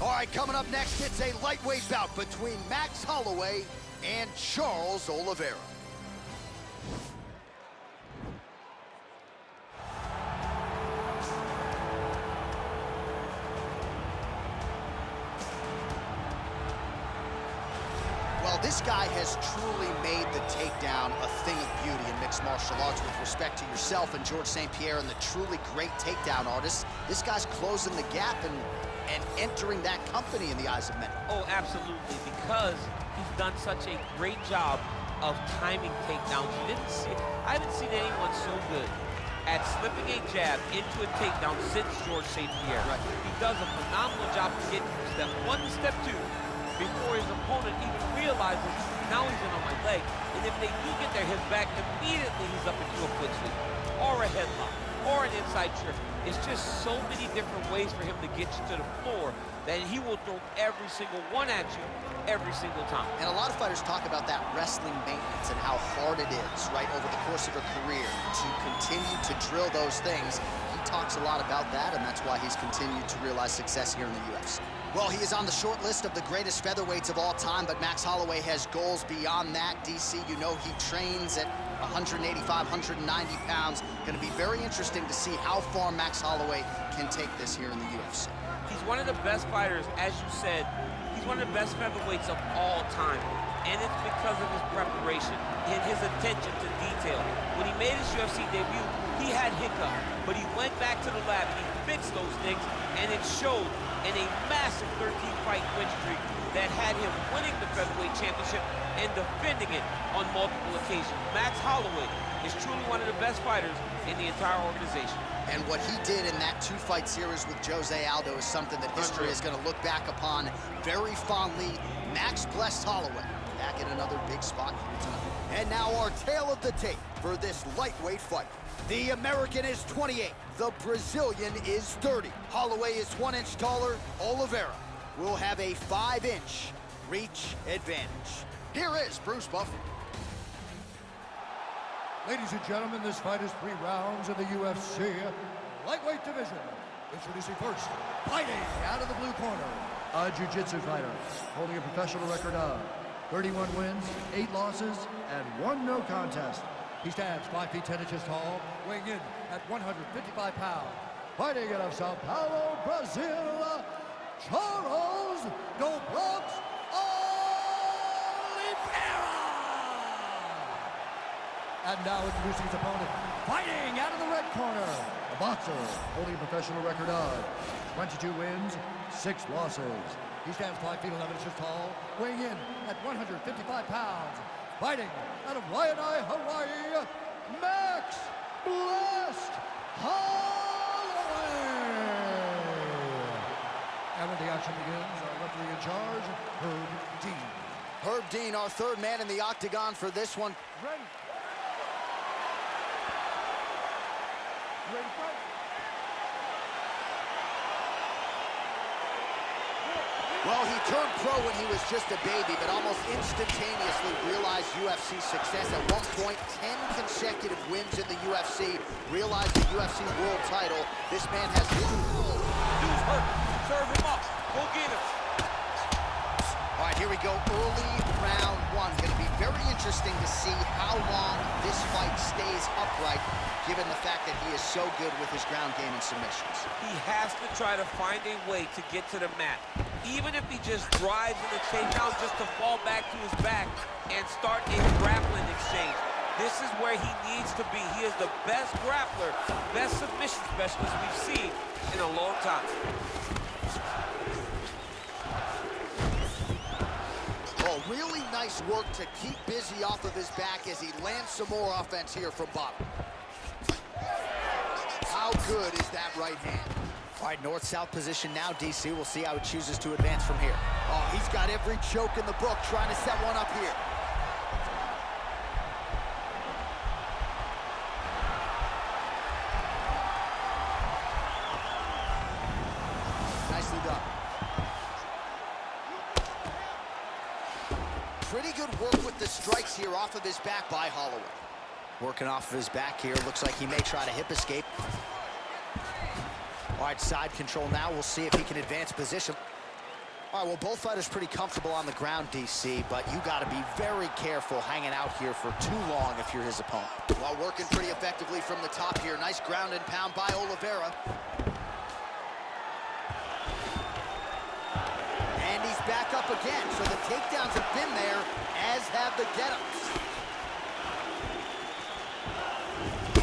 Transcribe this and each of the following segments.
All right, coming up next, it's a lightweight bout between Max Holloway and Charles Oliveira. Well, this guy has truly made the takedown a thing of beauty in mixed martial arts. With respect to yourself and George St. Pierre and the truly great takedown artists, this guy's closing the gap and entering that company in the eyes of many. Oh, absolutely, because he's done such a great job of timing takedowns. I haven't seen anyone so good at slipping a jab into a takedown since George St. Pierre. Right. He does a phenomenal job of getting from step one to step two before his opponent even realizes now he's in on my leg. And if they do get their heads back, immediately he's up into a foot sweep or a headlock or an inside trip. It's just so many different ways for him to get you to the floor that he will throw every single one at you every single time. And a lot of fighters talk about that wrestling maintenance and how hard it is, right, over the course of a career to continue to drill those things. He talks a lot about that, and that's why he's continued to realize success here in the UFC. Well, he is on the short list of the greatest featherweights of all time, but Max Holloway has goals beyond that. DC, you know he trains at 185, 190 pounds. Going to be very interesting to see how far Max Holloway can take this here in the UFC. He's one of the best fighters, as you said. He's one of the best featherweights of all time, and it's because of his preparation and his attention to detail. When he made his UFC debut, he had hiccups, but he went back to the lab and he fixed those things, and it showed in a massive 13-fight win streak that had him winning the featherweight championship and defending it on multiple occasions. Max Holloway is truly one of the best fighters in the entire organization. And what he did in that two-fight series with Jose Aldo is something that history is going to look back upon very fondly. Max blessed Holloway back in another big spot here tonight. And now our tale of the tape for this lightweight fight. The American is 28. The Brazilian is 30. Holloway is 1 inch taller. Oliveira will have a 5-inch reach advantage. Here is Bruce Buffer. Ladies and gentlemen, this fight is 3 rounds in the UFC lightweight division. Introducing first, fighting out of the blue corner, a jiu-jitsu fighter holding a professional record of 31 wins, 8 losses, and 1 no contest. He stands 5 feet 10 inches tall, weighing in at 155 pounds. Fighting out of Sao Paulo, Brazil, Charles Oliveira. And now introducing his opponent, fighting out of the red corner, a boxer holding a professional record of 22 wins, 6 losses. He stands 5 feet 11 inches tall, weighing in at 155 pounds. Fighting out of Waianae, Hawaii, Max Blessed Holloway. And when the action begins, our referee in charge, Herb Dean. Herb Dean, our third man in the octagon for this one. Ready. Ready, fight. Well, he turned pro when he was just a baby, but almost instantaneously realized UFC success. At one point, 10 consecutive wins in the UFC, realized the UFC world title. This man has... Dude's hurt. Serve him up. Go get him. All right, here we go. Early round 1. Going to be very interesting to see how long this fight stays upright, given the fact that he is so good with his ground game and submissions. He has to try to find a way to get to the mat. Even if he just drives in the takedown just to fall back to his back and start a grappling exchange. This is where he needs to be. He is the best grappler, best submission specialist we've seen in a long time. Oh, really nice work to keep busy off of his back as he lands some more offense here from bottom. How good is that right hand? All right, north-south position now, DC. We'll see how he chooses to advance from here. Oh, he's got every choke in the book trying to set one up here. Nicely done. Pretty good work with the strikes here off of his back by Holloway. Working off of his back here. Looks like he may try to hip escape. All right, side control now. We'll see if he can advance position. All right, well, both fighters pretty comfortable on the ground, DC, but you got to be very careful hanging out here for too long if you're his opponent. While working pretty effectively from the top here. Nice ground and pound by Oliveira. And he's back up again, so the takedowns have been there, as have the get-ups.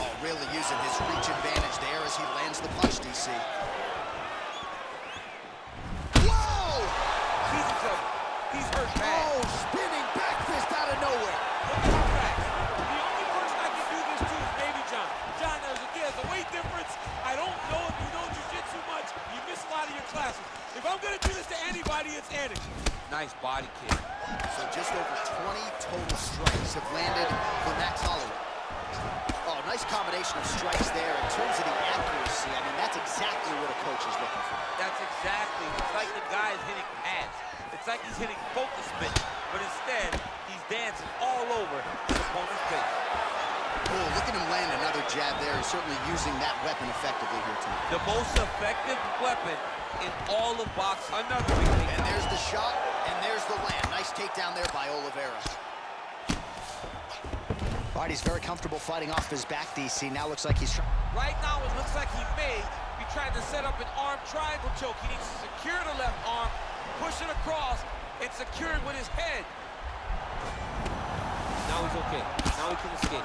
Oh, really using his reach advantage there as he lands the punch, DC. He's hurt bad. Oh, spinning back fist out of nowhere. Look at back. The only person I can do this to is maybe John. John, there's a weight difference. I don't know if you know jiu-jitsu much. You miss a lot of your classes. If I'm going to do this to anybody, it's Andy. Nice body kick. So just over 20 total strikes have landed for Max Holloway. Oh, nice combination of strikes there. In terms of the accuracy, I mean, that's exactly what a coach is looking for. That's exactly. It's like the guy is hitting pads. It's like he's hitting focus spin, but instead, he's dancing all over his opponent's face. Oh, look at him land another jab there. He's certainly using that weapon effectively here tonight. The most effective weapon in all of boxing. Another big thing. And there's the shot, and there's the land. Nice takedown there by Oliveira. All right, he's very comfortable fighting off his back, DC. Now looks like he's trying. Right now, it looks like he may be trying to set up an arm triangle choke. He needs to secure the left arm, push it across, and secure it with his head. Now he's okay. Now he can escape.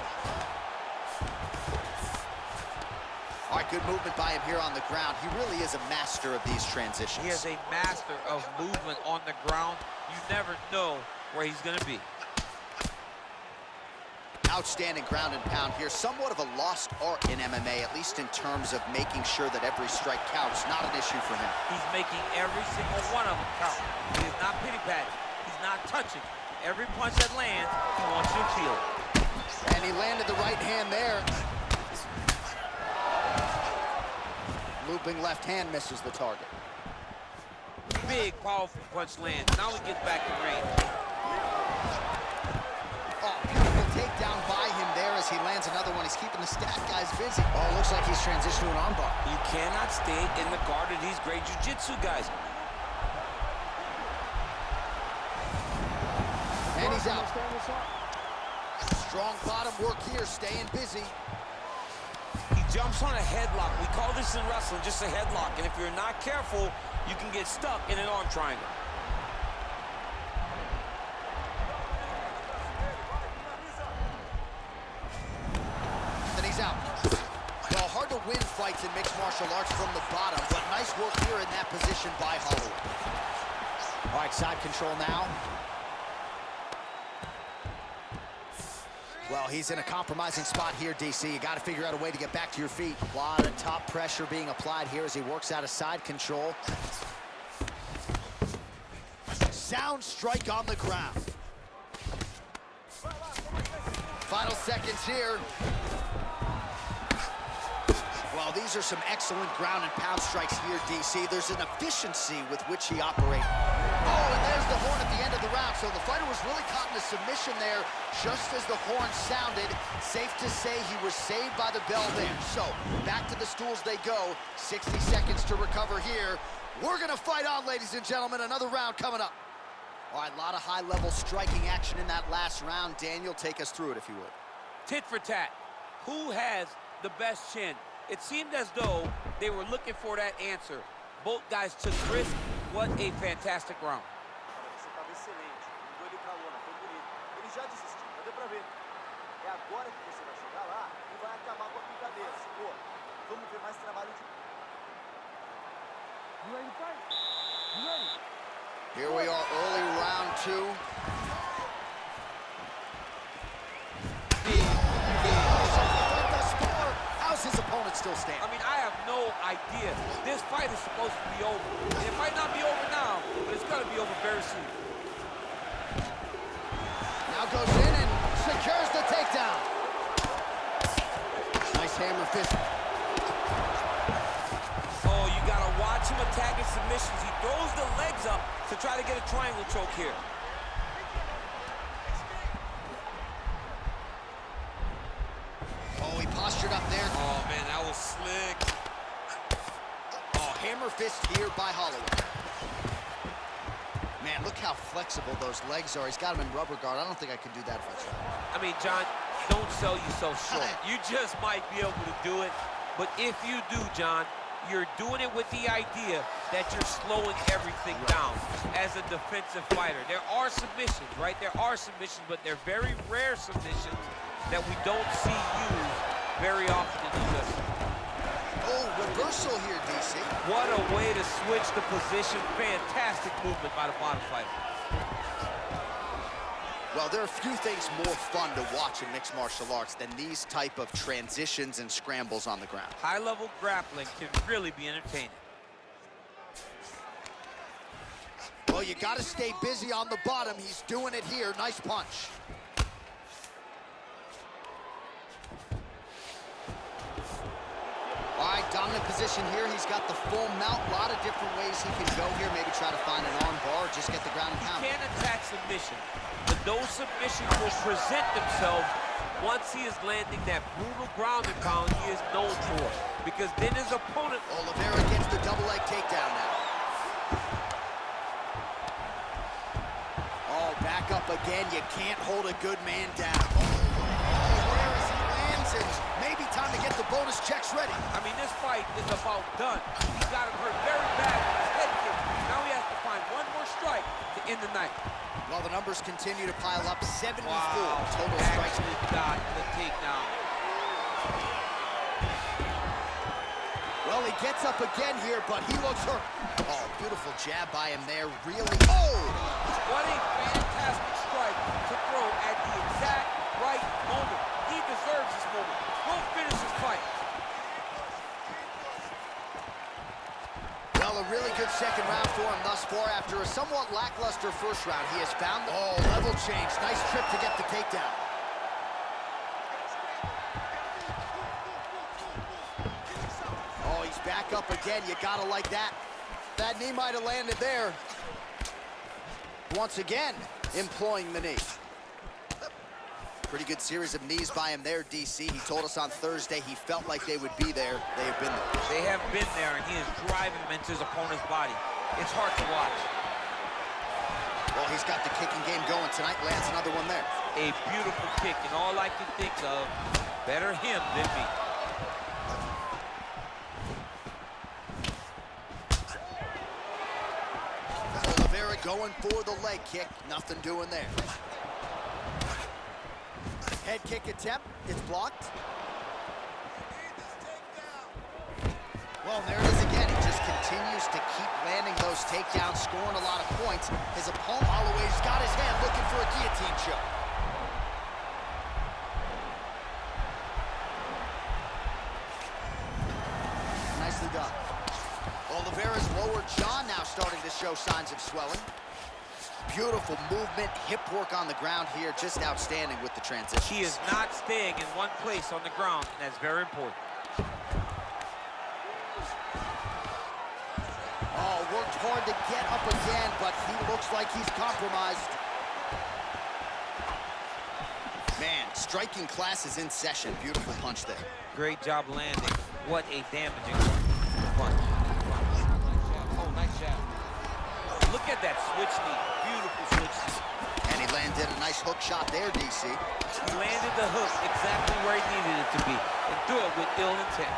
All right, good movement by him here on the ground. He really is a master of these transitions. He is a master of movement on the ground. You never know where he's going to be. Outstanding ground and pound here. Somewhat of a lost art in MMA, at least in terms of making sure that every strike counts. Not an issue for him. He's making every single one of them count. He is not pity-patting. He's not touching. Every punch that lands, he wants you to feel it. And he landed the right hand there. Looping left hand misses the target. Big, powerful punch lands. Now he gets back in range. Oh, beautiful takedown by him there as he lands another one. He's keeping the stat guys busy. Oh, looks like he's transitioned to an armbar. You cannot stay in the guard of these great jiu-jitsu guys. And he's out. Strong bottom work here, staying busy. He jumps on a headlock. We call this in wrestling just a headlock. And if you're not careful, you can get stuck in an arm triangle. Out. Well, hard to win fights in mixed martial arts from the bottom, but nice work here in that position by Holloway. All right, side control now. Well, he's in a compromising spot here, DC. You got to figure out a way to get back to your feet. A lot of top pressure being applied here as he works out of side control. Sound strike on the ground. Final seconds here. Well, these are some excellent ground and pound strikes here, DC. There's an efficiency with which he operates. Oh, and there's the horn at the end of the round. So the fighter was really caught in a submission there just as the horn sounded. Safe to say he was saved by the bell there. So back to the stools they go. 60 seconds to recover here. We're going to fight on, ladies and gentlemen. Another round coming up. All right, a lot of high-level striking action in that last round. Daniel, take us through it, if you would. Tit for tat. Who has the best chin? It seemed as though they were looking for that answer. Both guys took risk. What a fantastic round. Here we are, early round two. How's his opponent still standing? I mean, I have no idea. This fight is supposed to be over. It might not be over now, but it's going to be over very soon. Now goes in and secures the takedown. Nice hammer fist. Oh, you got to watch him attacking submissions. He throws the legs up to try to get a triangle choke here. Oh, he postured up there. Oh, man, that was slick. Oh, hammer fist here by Holloway. Man, look how flexible those legs are. He's got him in rubber guard. I don't think I could do that if I tried. I mean, John, don't sell yourself short. You just might be able to do it. But if you do, John, you're doing it with the idea that you're slowing everything down as a defensive fighter. There are submissions, right? There are submissions, but they're very rare submissions that we don't see used very often in the UFC. Oh, reversal here, DC. What a way to switch the position. Fantastic movement by the bottom fighter. Well, there are few things more fun to watch in mixed martial arts than these type of transitions and scrambles on the ground. High-level grappling can really be entertaining. Well, you got to stay busy on the bottom. He's doing it here. Nice punch. All right, dominant position here. He's got the full mount. A lot of different ways he can go here. Maybe try to find an arm bar or just get the ground and pound. He can't attack submission, but those submissions will present themselves once he is landing that brutal ground and pound he is known for. Because then his opponent... Oliveira gets the double leg takedown now. Oh, back up again. You can't hold a good man down. There as he lands, and maybe time to get the bonus checks ready. I mean, this fight is about done. He got him hurt very bad with his head kick. Now he has to find one more strike to end the night. Well, the numbers continue to pile up. 74 total strikes. Actually got the takedown. Well, he gets up again here, but he looks hurt. Oh, beautiful jab by him there. Really. Oh! What a fantastic strike to throw at the exact right moment. He deserves this moment. Go finish his fight. Well, a really good second round for him thus far. After a somewhat lackluster first round, he has found the... Oh, level change. Nice trip to get the takedown. Oh, he's back up again. You gotta like that. That knee might have landed there. Once again, employing the knee. Pretty good series of knees by him there, DC. He told us on Thursday he felt like they would be there. They have been there. They have been there, and he is driving them into his opponent's body. It's hard to watch. Well, he's got the kicking game going tonight. Lands another one there. A beautiful kick, and all I can think of, better him than me. Oliveira going for the leg kick. Nothing doing there. Head kick attempt. It's blocked. Well, there it is again. He just continues to keep landing those takedowns, scoring a lot of points. His opponent, Holloway's got his hand looking for a guillotine choke. Nicely done. Oliveira's lower jaw now starting to show signs of swelling. Beautiful movement, hip work on the ground here, just outstanding with the transition. He is not staying in one place on the ground, and that's very important. Oh, worked hard to get up again, but he looks like he's compromised. Man, striking class is in session. Beautiful punch there. Great job landing. What a damaging punch. Oh, nice jab. Look at that switch knee. Beautiful switch knee. And he landed a nice hook shot there, DC. He landed the hook exactly where he needed it to be, and threw it with ill intent.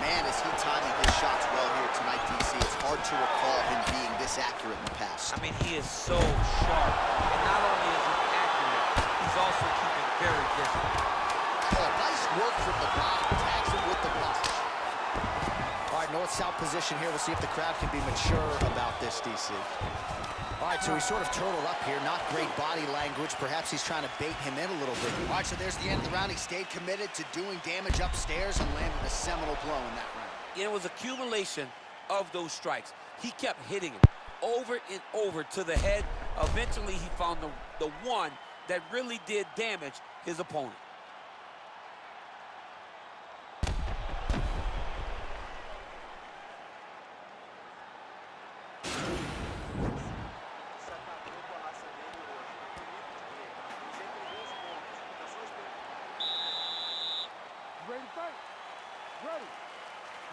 Man, is he timing his shots well here tonight, DC. It's hard to recall him being this accurate in the past. I mean, he is so sharp. And not only is he accurate, he's also keeping very distant. Oh, nice work from the bottom. Tags him with the block. All right, north-south position here. We'll see if the crowd can be mature about this, DC. All right, so he's sort of turtled up here. Not great body language. Perhaps he's trying to bait him in a little bit. All right, so there's the end of the round. He stayed committed to doing damage upstairs and landed a seminal blow in that round. It was accumulation of those strikes. He kept hitting him over and over to the head. Eventually, he found the one that really did damage his opponent.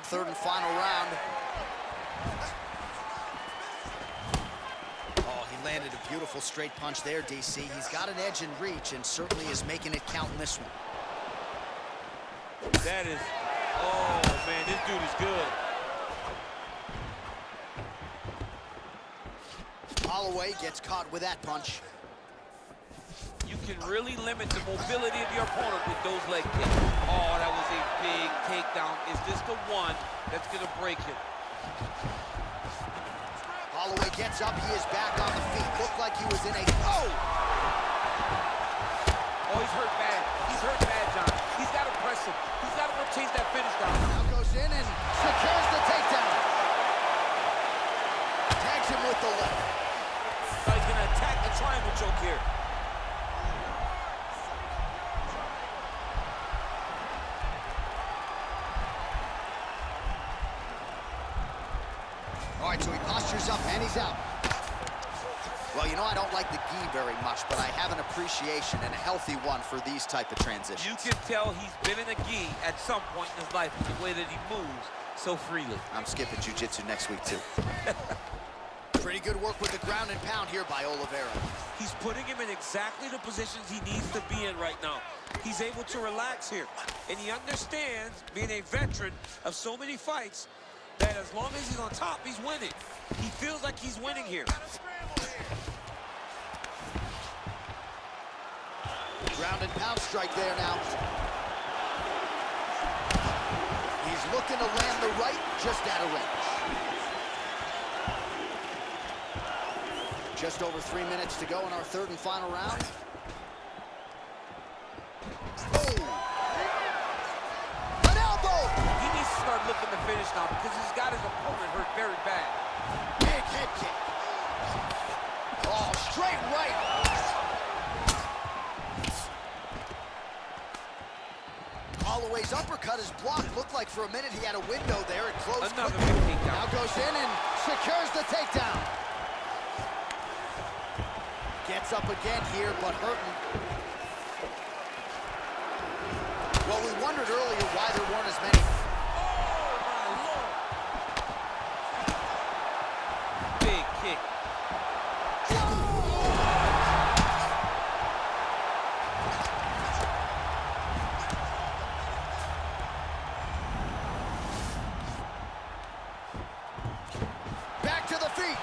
Third and final round. Oh, he Beautiful straight punch there, DC. He's got an edge in reach and certainly is making it count in this one. That is, oh man, this dude is good. Holloway gets caught with that punch. You can really limit the mobility of your opponent with those leg kicks. Oh, that was a big takedown. Is this the one that's gonna break him? Holloway gets up, he is back on the feet. Looked like he was in a, oh! Oh, he's hurt bad. He's hurt bad, John. He's gotta press him. He's gotta go chase that finish down. Now goes in and secures the takedown. Tags him with the left. So he's gonna attack the triangle choke here. All right, so he postures up and he's out. Well, you know, I don't like the gi very much, but I have an appreciation and a healthy one for these type of transitions. You can tell he's been in a gi at some point in his life with the way that he moves so freely. I'm skipping jiu-jitsu next week, too. Pretty good work with the ground and pound here by Oliveira. He's putting him in exactly the positions he needs to be in right now. He's able to relax here. And he understands, being a veteran of so many fights, that as long as he's on top, he's winning. He feels like he's winning here. Ground and pound strike there now. He's looking to land the right, just out of range. Just over 3 minutes to go in our third and final round. Oh! An elbow! He needs to start looking to finish now because he's got his opponent hurt very bad. Big head kick. Oh, straight right. Holloway's uppercut is blocked. Looked like for a minute he had a window there. It closed Another quickly. big takedown. Now goes in and secures the takedown. Gets up again here, but hurting. Well, we wondered earlier why there weren't as many. Big kick. Back to the feet.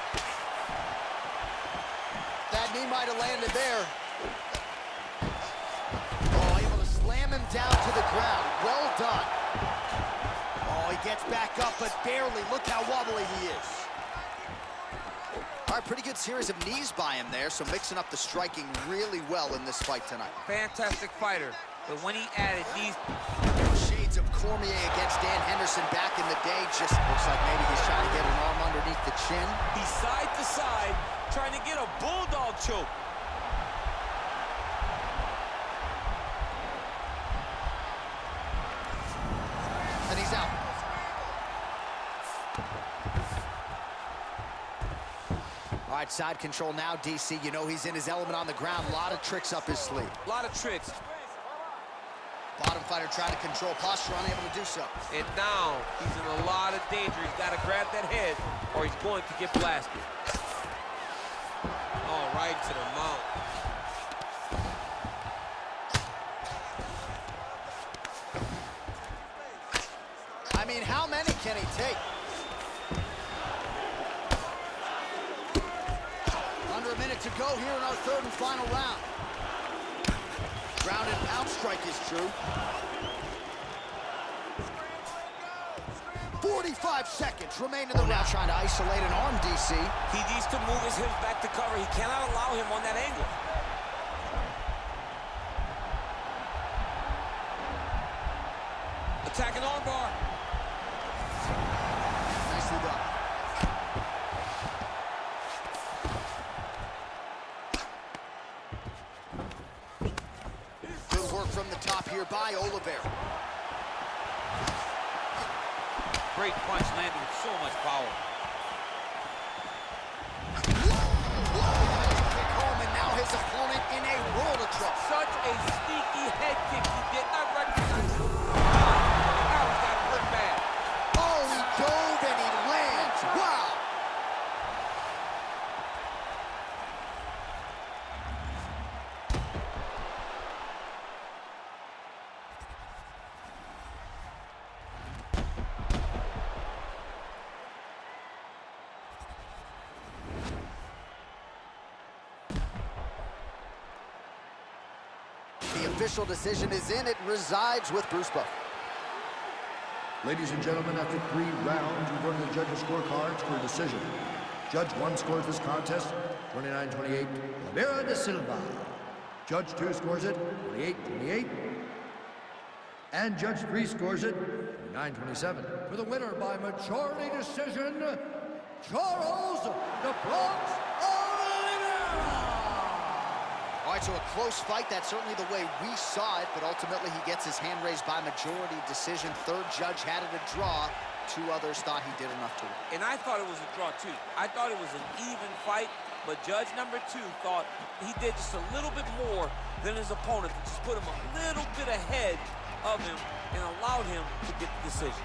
That knee might have landed there. Oh, able to slam him down to the ground. Well done. Oh, he gets back up, but barely. Look how wobbly he is. All right, pretty good series of knees by him there, so mixing up the striking really well in this fight tonight. Fantastic fighter, but when he added these... Shades of Cormier against Dan Henderson back in the day. Just looks like maybe he's trying to get an arm underneath the chin. He's side to side, trying to get a bulldog choke. And he's out. All right, side control now, DC. You know he's in his element on the ground. A lot of tricks up his sleeve. A lot of tricks. Bottom fighter trying to control posture, unable to do so. And now he's in a lot of danger. He's got to grab that head or he's going to get blasted. Oh, right to the mount. I mean, how many can he take? Under a minute to go here in our third and final round. Ground and pound strike is true. 45 seconds remain in the round. Now trying to isolate an arm, DC. He needs to move his hips back to cover. He cannot allow him on that angle. Attacking armbar. Nicely done. Good work from the top here by Oliveira. Great punch landed with so much power. Kick home, and now his opponent in a world of trouble. Such a sneaky head kick. He did not recognize it. Now he's got hurt bad. Oh, he dove and he lands. Wow. official decision is in. It resides with Bruce Buffer. Ladies and gentlemen, after 3 rounds, we go to the judges' scorecards for a decision. Judge 1 scores this contest 29-28, Oliveira de Silva. Judge 2 scores it 28-28. And Judge 3 scores it 29-27. For the winner by majority decision, Charles "The Bronx" Oliveira! All right, so a close fight. That's certainly the way we saw it, but ultimately he gets his hand raised by majority decision. Third judge had it a draw. 2 others thought he did enough to win. And I thought it was a draw, too. I thought it was an even fight, but judge number 2 thought he did just a little bit more than his opponent to just put him a little bit ahead of him and allowed him to get the decision.